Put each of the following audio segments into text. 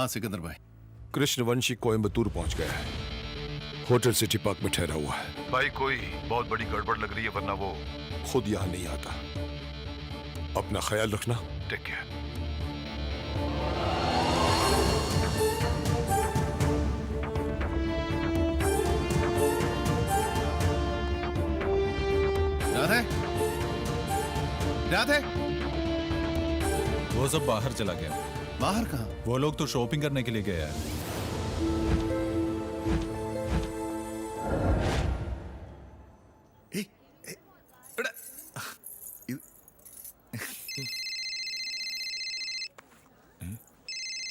हाँ सिकंदर भाई। कृष्णवंशी कोयम्बतूर पहुंच गया है, होटल सिटी पार्क में ठहरा हुआ है। भाई कोई बहुत बड़ी गड़बड़ लग रही है, वरना वो खुद यहां नहीं आता। अपना ख्याल रखना। Take care. राधे, राधे। वो सब बाहर चला गया। बाहर कहाँ? वो लोग तो शॉपिंग करने के लिए गए हैं।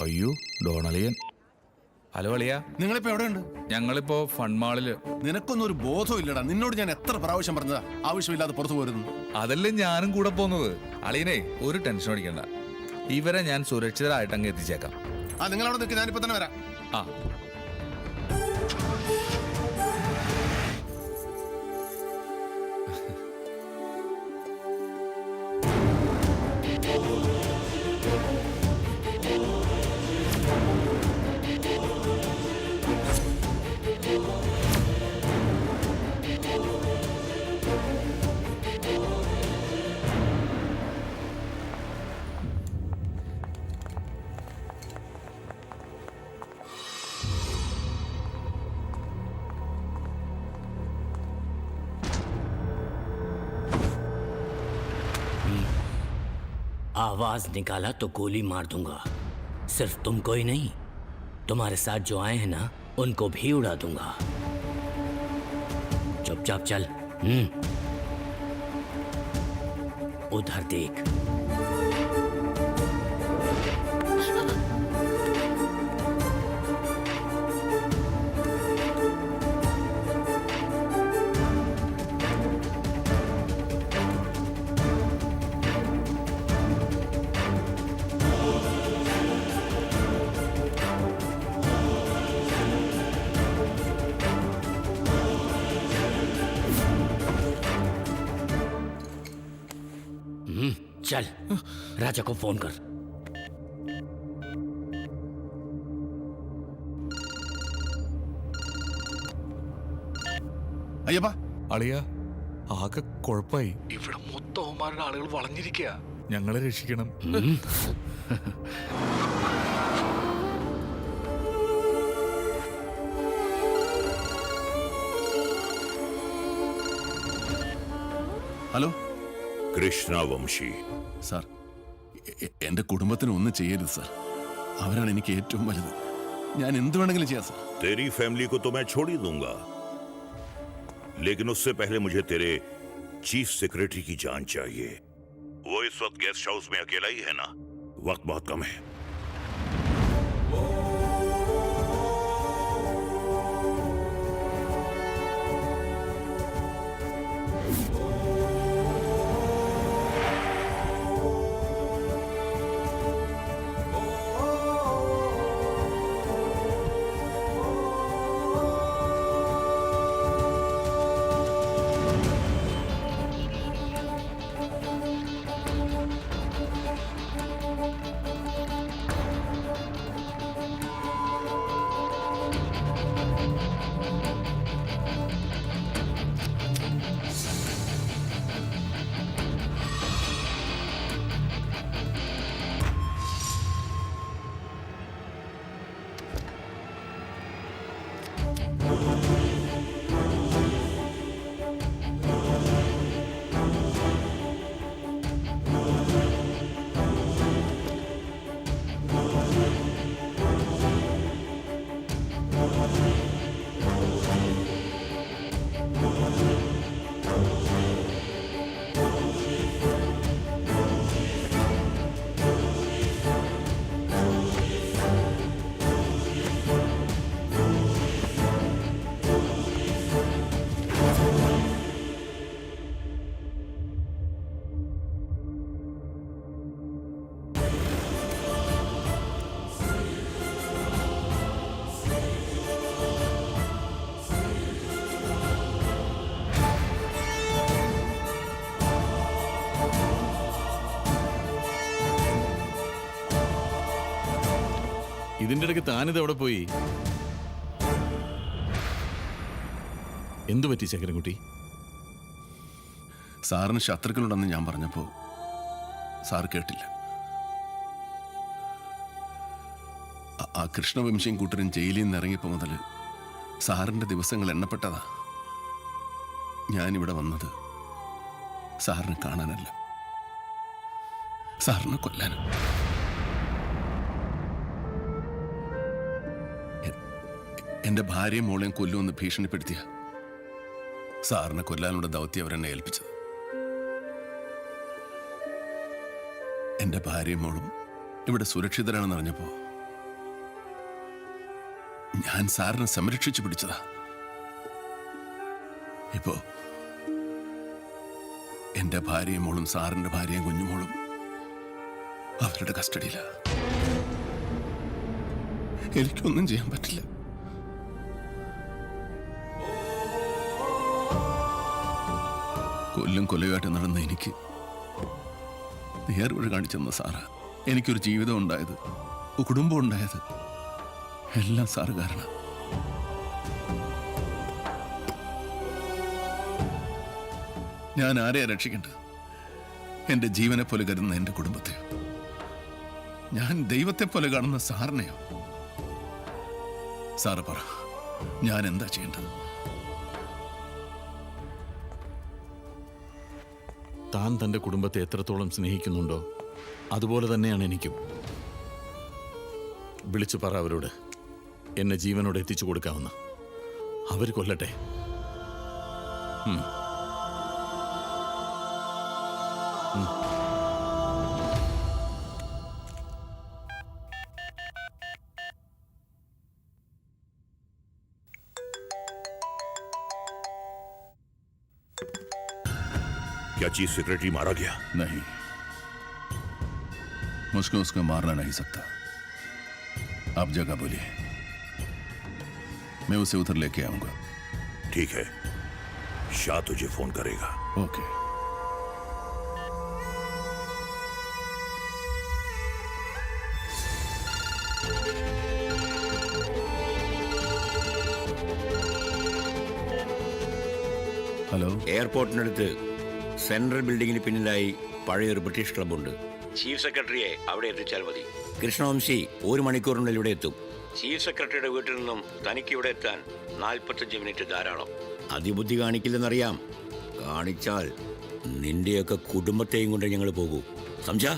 അയ്യോ ഡോണളിയൻ. ഹലോ അളിയ, നിങ്ങളിപ്പോ എവിടെയുണ്ട്? ഞങ്ങളിപ്പോ ഫൺ മാളില്. നിനക്കൊന്നും ഒരു ബോധവും ഇല്ലടാ. നിന്നോട് ഞാൻ എത്ര പ്രാവശ്യം പറഞ്ഞതാ ആവശ്യമില്ലാതെ പുറത്തു പോരുന്നു. അതല്ലേ ഞാനും കൂടെ പോകുന്നത്. അളിയനെ ഒരു ടെൻഷൻ അടിക്കണ്ട, ഇവരെ ഞാൻ സുരക്ഷിതരായിട്ട് അങ്ങ് എത്തിച്ചേക്കാം. ആ നിങ്ങൾ അവിടെ നിൽക്കുക, ഞാനിപ്പോ തന്നെ വരാം. ആ आवाज निकाला तो गोली मार दूंगा। सिर्फ तुमको ही नहीं, तुम्हारे साथ जो आए हैं ना, उनको भी उड़ा दूंगा। चुपचाप चल। उधर देख। चल, राजा को फोन कर। അയ്യപ്പാ, അളിയ ആകെ കുഴപ്പമായി. ഇവിടെ മൊത്തം അവന്മാരുടെ ആളുകൾ വളഞ്ഞിരിക്കുക. ഞങ്ങളെ രക്ഷിക്കണം. ഹലോ കൃഷ്ണവംശി. സാർ, എന്റെ കുടുംബത്തിന് ഒന്നും ചെയ്യരുത് സാർ. അവരാണ് എനിക്ക് ഏറ്റവും വലുത്. ഞാൻ എന്ത് വേണമെങ്കിലും ചെയ്യാം സാർ. तेरी फैमिली को तो मैं छोड़ ही दूंगा, लेकिन उससे पहले मुझे तेरे चीफ सेक्रेटरी की जान चाहिए। वो इस वक्त गेस्ट हाउस में अकेला ही है ना? वक्त बहुत कम है। ഇതിന്റെ ഇടയ്ക്ക് താനിത് എവിടെ പോയി? എന്തു പറ്റി ശങ്കരൻകുട്ടി? സാറിന് ശത്രുക്കളുണ്ടെന്ന് ഞാൻ പറഞ്ഞപ്പോൾ സാർ കേട്ടില്ല. ആ കൃഷ്ണവംശിയും കൂട്ടരും ജയിലിൽ നിന്ന് ഇറങ്ങിയപ്പോൾ മുതൽ സാറിൻ്റെ ദിവസങ്ങൾ എണ്ണപ്പെട്ടതാ. ഞാനിവിടെ വന്നത് സാറിനെ കാണാനല്ല, സാറിനെ കൊല്ലാനും. എൻ്റെ ഭാര്യയും മോളെയും കൊല്ലുമെന്ന് ഭീഷണിപ്പെടുത്തിയ സാറിനെ കൊല്ലാനുള്ള ദൗത്യം അവരെന്നെ ഏൽപ്പിച്ചത്. എൻ്റെ ഭാര്യയും മോളും ഇവിടെ സുരക്ഷിതരാണെന്ന് അറിഞ്ഞപ്പോ ഞാൻ സാറിനെ സംരക്ഷിച്ചു പിടിച്ചതാ. ഇപ്പോ എൻ്റെ ഭാര്യയും മോളും സാറിൻ്റെ ഭാര്യയും കുഞ്ഞുമോളും അവരുടെ കസ്റ്റഡിയിലാ. എനിക്കൊന്നും ചെയ്യാൻ പറ്റില്ല. കൊല്ലും കൊലയുമായിട്ട് നടന്ന എനിക്ക് നേർവഴി കാണിച്ചെന്ന സാറ്. എനിക്കൊരു ജീവിതം ഉണ്ടായത്, കുടുംബം ഉണ്ടായത് എല്ലാം സാറ് കാരണം. ഞാൻ ആരെയാ രക്ഷിക്കേണ്ടത്? എൻ്റെ ജീവനെ പോലെ കരുതുന്ന എൻ്റെ കുടുംബത്തെയോ? ഞാൻ ദൈവത്തെ പോലെ കാണുന്ന സാറിനെയോ? സാറ് പറ, ഞാൻ എന്താ ചെയ്യേണ്ടത്? താൻ തൻ്റെ കുടുംബത്തെ എത്രത്തോളം സ്നേഹിക്കുന്നുണ്ടോ അതുപോലെ തന്നെയാണ് എനിക്കും. വിളിച്ചു പറ അവരോട് എന്നെ ജീവനോടെ എത്തിച്ചു കൊടുക്കാവുന്ന. അവർ കൊല്ലട്ടെ. क्या चीफ सेक्रेटरी मारा गया? नहीं, मुझको उसको मारना नहीं सकता. आप जगह बोलिए, मैं उसे उधर लेके आऊंगा. ठीक है, शाह तुझे फोन करेगा. ओके. ഹലോ. എയർപോർട്ടിനടുത്ത് സെൻട്രൽ ബിൽഡിങ്ങിന് പിന്നിലായി പഴയൊരു ബ്രിട്ടീഷ് ക്ലബ്ബുണ്ട്. ചീഫ് സെക്രട്ടറിയെ അവിടെ എത്തിച്ചാൽ മതി. കൃഷ്ണവംശി 1 മണിക്കൂറിനുള്ളിൽ ഇവിടെ എത്തും. ചീഫ് സെക്രട്ടറിയുടെ വീട്ടിൽ നിന്നും തനിക്ക് ഇവിടെ എത്താൻ 45 മിനിറ്റ് ധാരാളം. അതിബുദ്ധി കാണിക്കില്ലെന്നറിയാം. കാണിച്ചാൽ നിന്റെയൊക്കെ കുടുംബത്തെയും കൊണ്ട് ഞങ്ങൾ പോകൂ. സംശയ